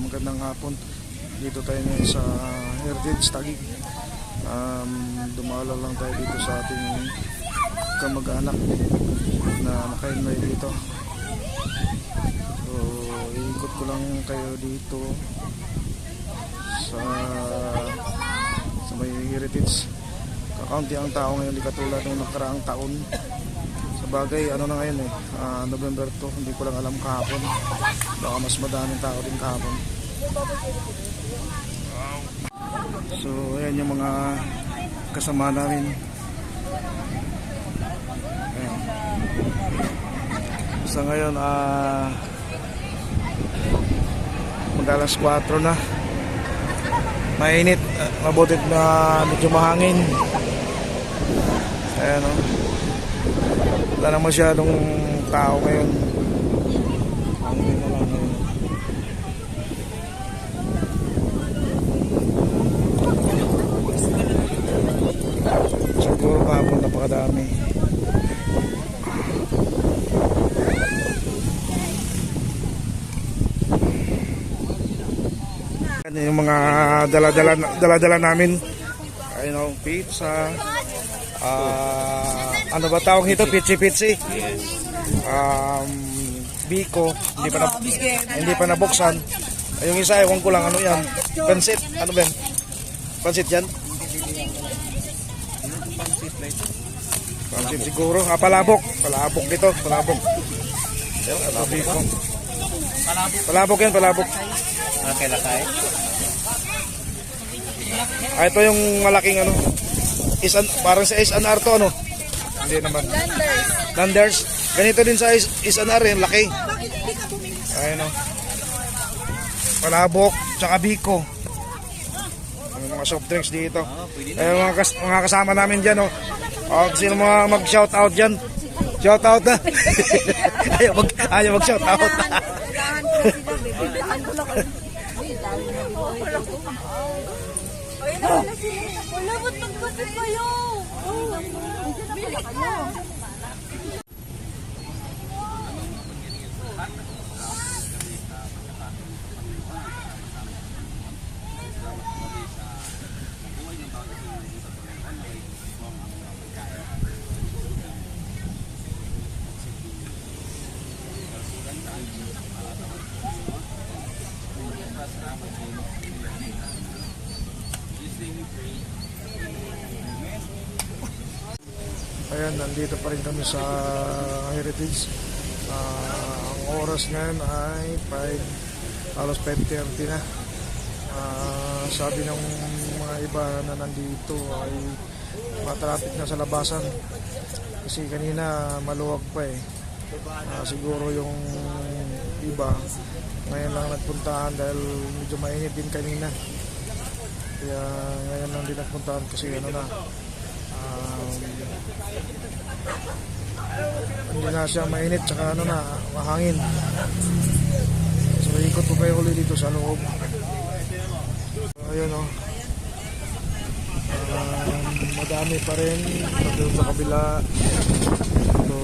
magandang hapon. Dito tayo ngayon sa Heritage Taguig. Dumalaw lang tayo dito sa ating kamag-anak na nakainlay dito. So iikot ko lang kayo dito sa may Heritage. Kakaunti ang tao ngayon, di katulad ng nakaraang taon. Sa bagay, ano na ngayon November 2, hindi ko lang alam kahapon. Baka mas madaming tao din kahapon. So ayan yung mga kasama namin. Ayan. Sa ngayon mag-alas 4 na. Mainit, mabutit na medyo mahangin. Ayan o. Wala na masyadong tao ngayon. Hangin na lang ngayon. Siguro kahapon napakadami. Yung mga dala-dala namin, ayun, pizza, ano ba tawag ito, pitsi-pitsi, biko, hindi pa nabuksan. Yung isa, ewan ko lang ano yan, pansit, ano ba yan? Pansit yan? Pansit siguro, palabok dito, palabok. Palabok yan, palabok. Lakay-lakay. Ito yung malaking ano, parang sa S&R to ano? Hindi naman. Landers. Ganito din sa S&R yung laki. Ayun o. Palabok, tsaka biko. Yung mga soft drinks dito. Ayun mga kasama namin dyan o. Sino mga mag-shoutout dyan? Shoutout na. Ayaw mag-shoutout. Wala, ba't nagkasip kayo? Ayan, nandito pa rin kami sa Heritage. Ang oras ngayon ay halos 5:30 na. Sabi ng mga iba na nandito ay matraffic na sa labasan. Kasi kanina maluwag pa eh. Siguro yung iba ngayon lang nagpuntahan dahil medyo mainit din kanina. Kaya ngayon lang din nagpuntahan kasi ano na, hindi na siya mainit tsaka ano na, mahangin. So ikot po kayo ulit dito sa loob. Ayun o, madami pa rin doon sa kabila. So